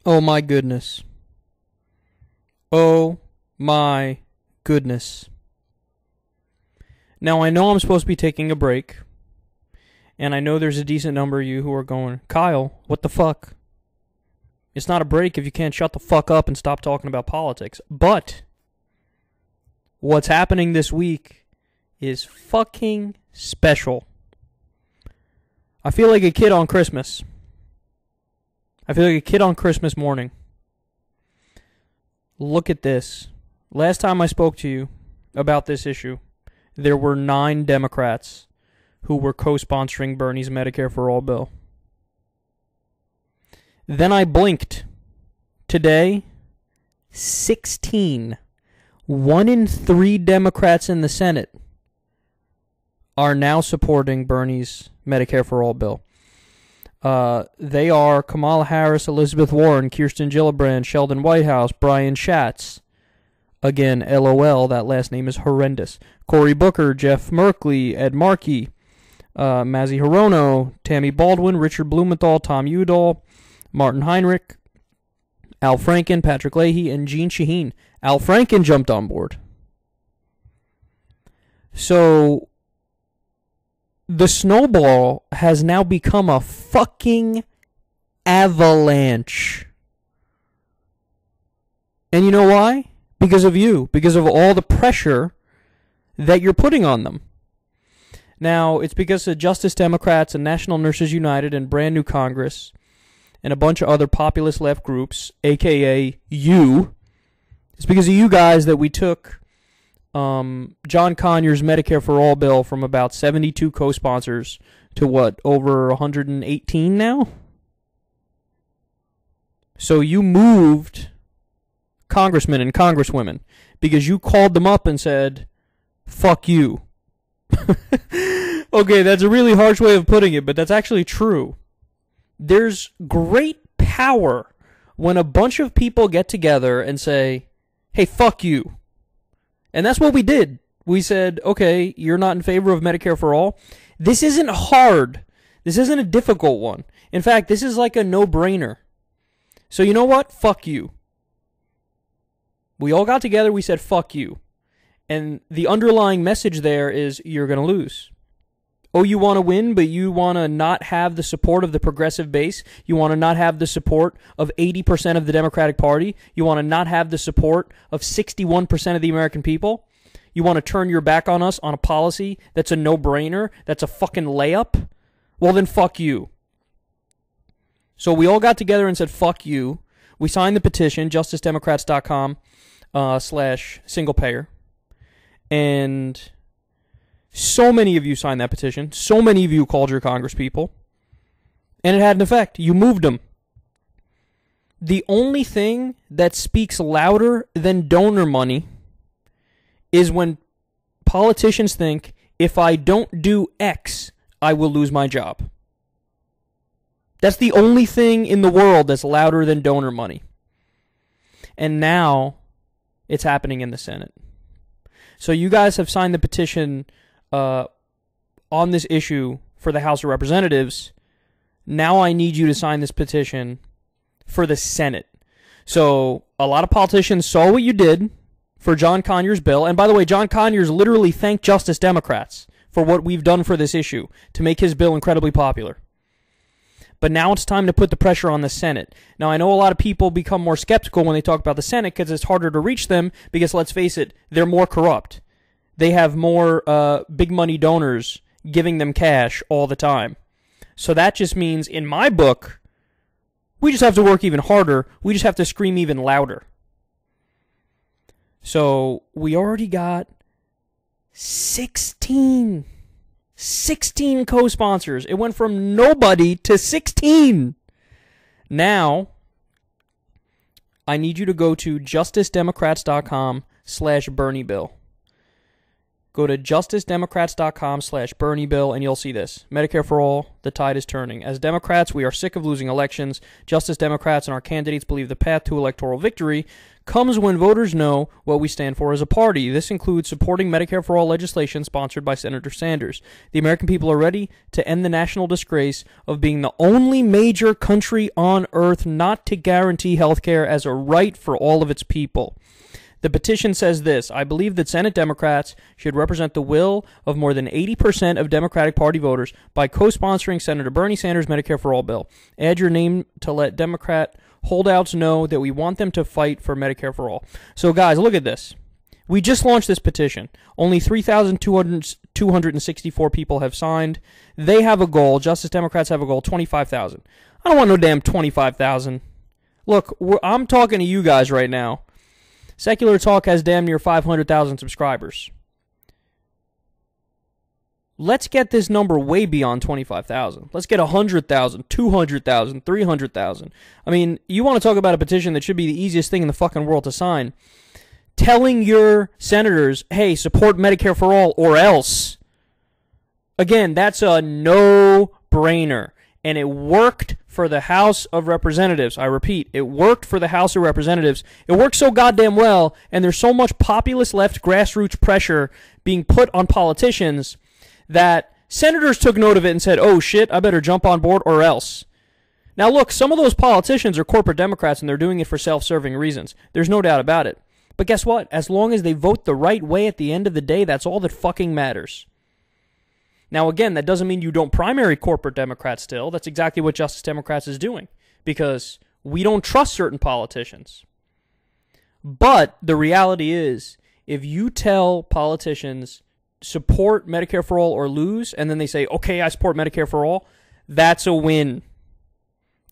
Oh my goodness. Oh my goodness. Now I know I'm supposed to be taking a break, and I know there's a decent number of you who are going, Kyle, what the fuck? It's not a break if you can't shut the fuck up and stop talking about politics. But what's happening this week is fucking special. I feel like a kid on Christmas. I feel like a kid on Christmas morning. Look at this. Last time I spoke to you about this issue, there were 9 Democrats who were co-sponsoring Bernie's Medicare for All bill. Then I blinked. Today, 16. 1 in 3 Democrats in the Senate are now supporting Bernie's Medicare for All bill. They are Kamala Harris, Elizabeth Warren, Kirsten Gillibrand, Sheldon Whitehouse, Brian Schatz. Again, LOL, that last name is horrendous. Cory Booker, Jeff Merkley, Ed Markey, Mazie Hirono, Tammy Baldwin, Richard Blumenthal, Tom Udall, Martin Heinrich, Al Franken, Patrick Leahy, and Jeanne Shaheen. Al Franken jumped on board. So the Snowball has now become a fucking avalanche. And you know why? Because of you. Because of all the pressure that you're putting on them. Now, it's because of Justice Democrats and National Nurses United and Brand New Congress and a bunch of other populist left groups, a.k.a. you. It's because of you guys that we took John Conyers' Medicare for All bill from about 72 co-sponsors to what, over 118 now? So you moved congressmen and congresswomen because you called them up and said, fuck you. Okay, that's a really harsh way of putting it, but that's actually true. There's great power when a bunch of people get together and say, hey, fuck you. And that's what we did. We said, okay, you're not in favor of Medicare for All. This isn't hard. This isn't a difficult one. In fact, this is like a no-brainer. So you know what? Fuck you. We all got together, we said, fuck you. And the underlying message there is, you're going to lose. Oh, you want to win, but you want to not have the support of the progressive base? You want to not have the support of 80% of the Democratic Party? You want to not have the support of 61% of the American people? You want to turn your back on us on a policy that's a no-brainer, that's a fucking layup? Well, then fuck you. So we all got together and said, fuck you. We signed the petition, justicedemocrats.com/single payer. And so many of you signed that petition. So many of you called your congresspeople. And it had an effect. You moved them. The only thing that speaks louder than donor money is when politicians think, if I don't do X, I will lose my job. That's the only thing in the world that's louder than donor money. And now it's happening in the Senate. So you guys have signed the petition on this issue for the House of Representatives. Now I need you to sign this petition for the Senate. So a lot of politicians saw what you did for John Conyers' bill. And by the way, John Conyers literally thanked Justice Democrats for what we've done for this issue to make his bill incredibly popular. But now it's time to put the pressure on the Senate. Now, I know a lot of people become more skeptical when they talk about the Senate because it's harder to reach them because, let's face it, they're more corrupt. They have more big money donors giving them cash all the time. So that just means, in my book, we just have to work even harder. We just have to scream even louder. So we already got 16 co-sponsors. It went from nobody to 16. Now, I need you to go to justicedemocrats.com/Bernie bill. Go to justicedemocrats.com/BernieBill and you'll see this. Medicare for all, the tide is turning. As Democrats, we are sick of losing elections. Justice Democrats and our candidates believe the path to electoral victory comes when voters know what we stand for as a party. This includes supporting Medicare for all legislation sponsored by Senator Sanders. The American people are ready to end the national disgrace of being the only major country on earth not to guarantee health care as a right for all of its people. The petition says this: I believe that Senate Democrats should represent the will of more than 80% of Democratic Party voters by co-sponsoring Senator Bernie Sanders' Medicare for All bill. Add your name to let Democrat holdouts know that we want them to fight for Medicare for All. So, guys, look at this. We just launched this petition. Only 3,264 people have signed. They have a goal. Justice Democrats have a goal, 25,000. I don't want no damn 25,000. Look, I'm talking to you guys right now. Secular Talk has damn near 500,000 subscribers. Let's get this number way beyond 25,000. Let's get 100,000, 200,000, 300,000. I mean, you want to talk about a petition that should be the easiest thing in the fucking world to sign. Telling your senators, hey, support Medicare for all or else. Again, that's a no-brainer. And it worked for the House of Representatives. I repeat, it worked for the House of Representatives. It worked so goddamn well, and there's so much populist left grassroots pressure being put on politicians that senators took note of it and said, oh shit, I better jump on board or else. Now look, some of those politicians are corporate Democrats and they're doing it for self-serving reasons. There's no doubt about it. But guess what? As long as they vote the right way at the end of the day, that's all that fucking matters. Now, again, that doesn't mean you don't primary corporate Democrats still. That's exactly what Justice Democrats is doing, because we don't trust certain politicians. But the reality is, if you tell politicians, support Medicare for all or lose, and then they say, okay, I support Medicare for all, that's a win.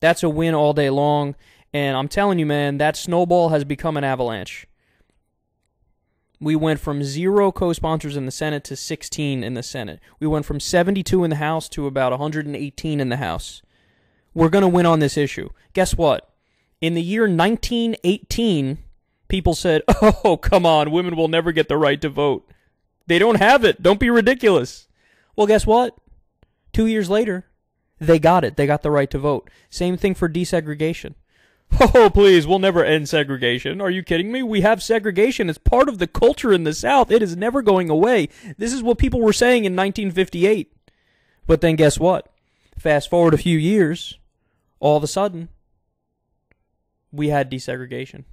That's a win all day long. And I'm telling you, man, that snowball has become an avalanche. We went from 0 co-sponsors in the Senate to 16 in the Senate. We went from 72 in the House to about 118 in the House. We're going to win on this issue. Guess what? In the year 1918, people said, oh, come on, women will never get the right to vote. They don't have it. Don't be ridiculous. Well, guess what? 2 years later, they got it. They got the right to vote. Same thing for desegregation. Oh, please, we'll never end segregation. Are you kidding me? We have segregation. It's part of the culture in the South. It is never going away. This is what people were saying in 1958. But then guess what? Fast forward a few years, all of a sudden, we had desegregation.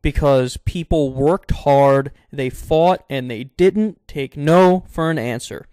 Because people worked hard, they fought, and they didn't take no for an answer.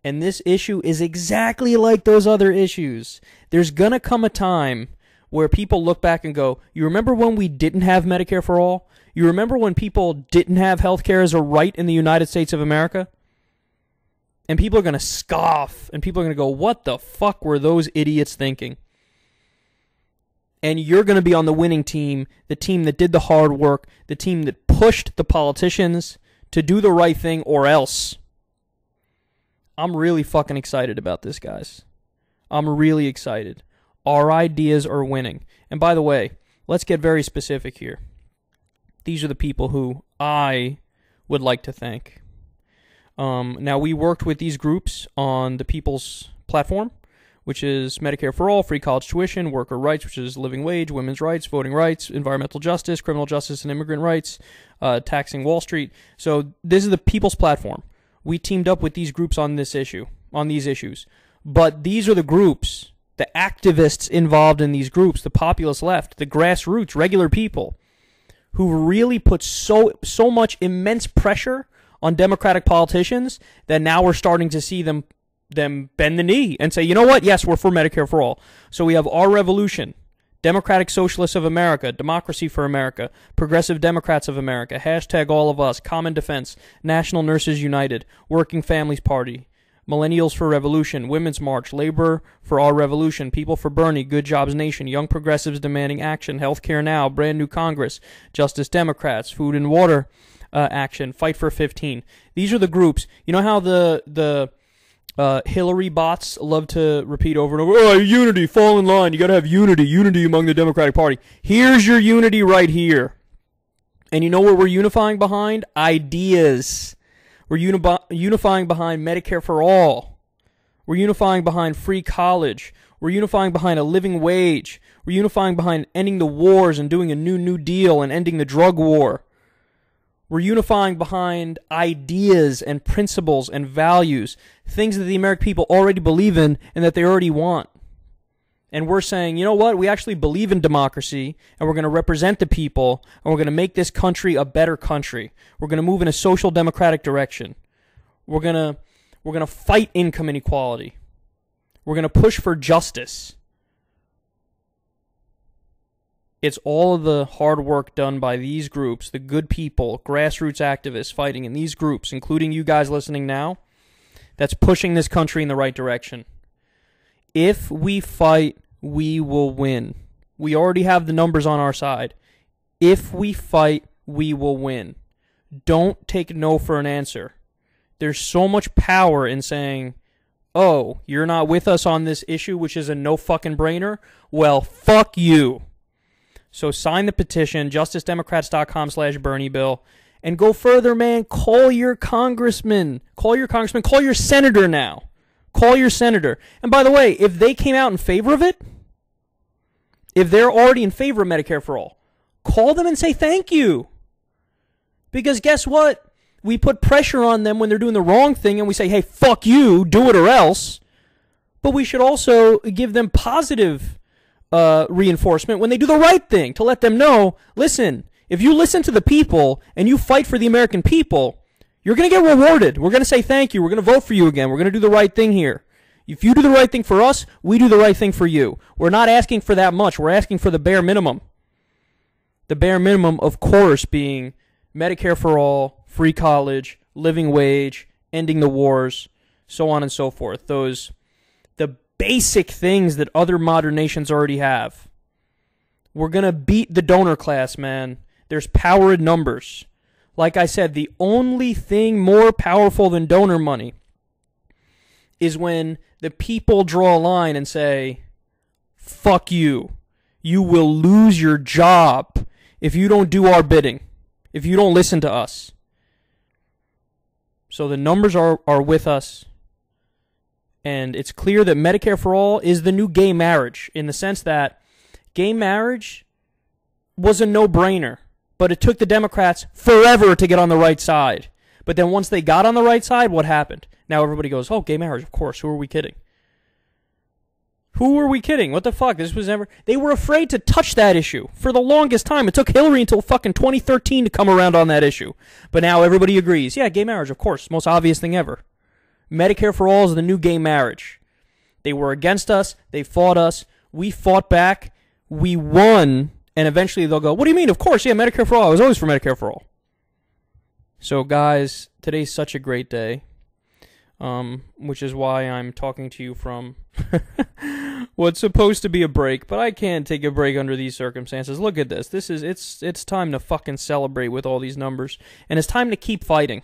And this issue is exactly like those other issues. There's going to come a time where people look back and go, you remember when we didn't have Medicare for all? You remember when people didn't have health care as a right in the United States of America? And people are going to scoff, and people are going to go, what the fuck were those idiots thinking? And you're going to be on the winning team, the team that did the hard work, the team that pushed the politicians to do the right thing or else. I'm really fucking excited about this, guys. I'm really excited. Our ideas are winning. And by the way, let's get very specific here. These are the people who I would like to thank. Now, we worked with these groups on the People's Platform, which is Medicare for All, free college tuition, worker rights, which is living wage, women's rights, voting rights, environmental justice, criminal justice and immigrant rights, taxing Wall Street. So this is the People's Platform. We teamed up with these groups on this issue, on these issues. But these are the groups, the activists involved in these groups, the populist left, the grassroots, regular people, who really put so much immense pressure on Democratic politicians that now we're starting to see them bend the knee and say, you know what? Yes, we're for Medicare for all. So we have Our Revolution, Democratic Socialists of America, Democracy for America, Progressive Democrats of America, hashtag All of Us, Common Defense, National Nurses United, Working Families Party, Millennials for Revolution, Women's March, Labor for Our Revolution, People for Bernie, Good Jobs Nation, Young Progressives Demanding Action, Healthcare Now, Brand New Congress, Justice Democrats, Food and Water Action, Fight for 15. These are the groups. You know how the Hillary bots love to repeat over and over, oh, unity, fall in line, you got to have unity among the Democratic Party. Here's your unity right here. And you know what we're unifying behind? Ideas. We're unifying behind Medicare for all. We're unifying behind free college. We're unifying behind a living wage. We're unifying behind ending the wars and doing a New Deal and ending the drug war. We're unifying behind ideas and principles and values, things that the American people already believe in and that they already want. And we're saying, you know what? We actually believe in democracy, and we're going to represent the people, and we're going to make this country a better country. We're going to move in a social democratic direction. We're going to fight income inequality. We're going to push for justice. It's all of the hard work done by these groups, the good people, grassroots activists fighting in these groups, including you guys listening now, that's pushing this country in the right direction. If we fight, we will win. We already have the numbers on our side. If we fight, we will win. Don't take no for an answer. There's so much power in saying, oh, you're not with us on this issue, which is a no fucking brainer? Well, fuck you. So sign the petition, justicedemocrats.com/Bernie bill, and go further, man. Call your congressman. Call your senator now. Call your senator. And by the way, if they came out in favor of it, if they're already in favor of Medicare for all, call them and say thank you. Because guess what? We put pressure on them when they're doing the wrong thing, and we say, hey, fuck you, do it or else. But we should also give them positive reinforcement when they do the right thing, to let them know, listen, if you listen to the people and you fight for the American people, you're going to get rewarded. We're going to say thank you. We're going to vote for you again. We're going to do the right thing here. If you do the right thing for us, we do the right thing for you. We're not asking for that much. We're asking for the bare minimum. The bare minimum, of course, being Medicare for all, free college, living wage, ending the wars, so on and so forth. The basic things that other modern nations already have. We're going to beat the donor class, man. There's power in numbers. Like I said, the only thing more powerful than donor money is when the people draw a line and say, fuck you. You will lose your job if you don't do our bidding, if you don't listen to us. So the numbers are with us. And it's clear that Medicare for all is the new gay marriage, in the sense that gay marriage was a no-brainer. But it took the Democrats forever to get on the right side. But then once they got on the right side, what happened? Now everybody goes, oh, gay marriage, of course. Who are we kidding? Who were we kidding? What the fuck? This was never... They were afraid to touch that issue for the longest time. It took Hillary until fucking 2013 to come around on that issue. But now everybody agrees. Yeah, gay marriage, of course. Most obvious thing ever. Medicare for all is the new gay marriage. They were against us. They fought us. We fought back. We won. And eventually they'll go, what do you mean? Of course, yeah, Medicare for all. I was always for Medicare for all. So, guys, today's such a great day, which is why I'm talking to you from what's supposed to be a break, but I can't take a break under these circumstances. Look at this. It's time to fucking celebrate with all these numbers, and it's time to keep fighting.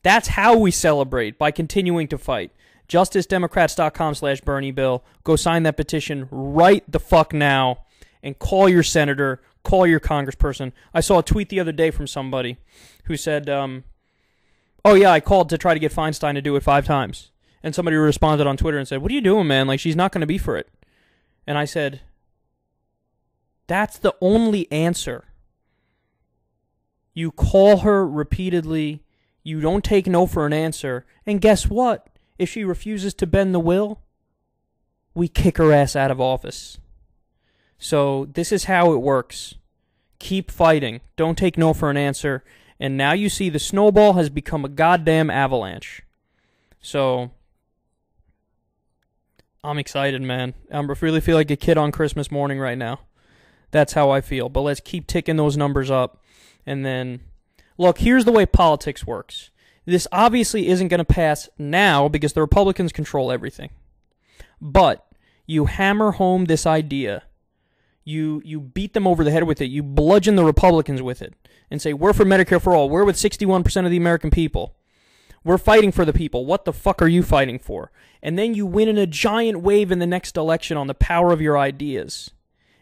That's how we celebrate, by continuing to fight. JusticeDemocrats.com/Bernie bill. Go sign that petition right the fuck now. And call your senator, call your congressperson. I saw a tweet the other day from somebody who said, oh yeah, I called to try to get Feinstein to do it 5 times. And somebody responded on Twitter and said, what are you doing, man? Like, she's not going to be for it. And I said, that's the only answer. You call her repeatedly. You don't take no for an answer. And guess what? If she refuses to bend the will, we kick her ass out of office. So this is how it works. Keep fighting. Don't take no for an answer. And now you see the snowball has become a goddamn avalanche. So I'm excited, man. I really feel like a kid on Christmas morning right now. That's how I feel. But let's keep ticking those numbers up. And then, look, here's the way politics works. This obviously isn't going to pass now because the Republicans control everything. But you hammer home this idea. You beat them over the head with it. You bludgeon the Republicans with it and say, we're for Medicare for all. We're with 61% of the American people. We're fighting for the people. What the fuck are you fighting for? And then you win in a giant wave in the next election on the power of your ideas.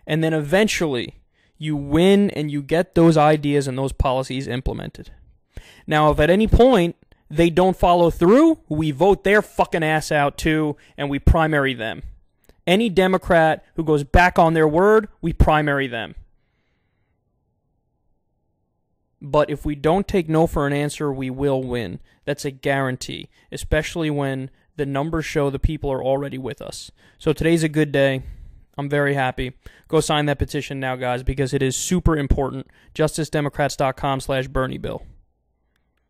And then eventually you win and you get those ideas and those policies implemented. Now, if at any point they don't follow through, we vote their fucking ass out too, and we primary them. Any Democrat who goes back on their word, we primary them. But if we don't take no for an answer, we will win. That's a guarantee, especially when the numbers show the people are already with us. So today's a good day. I'm very happy. Go sign that petition now, guys, because it is super important. JusticeDemocrats.com/BernieBill.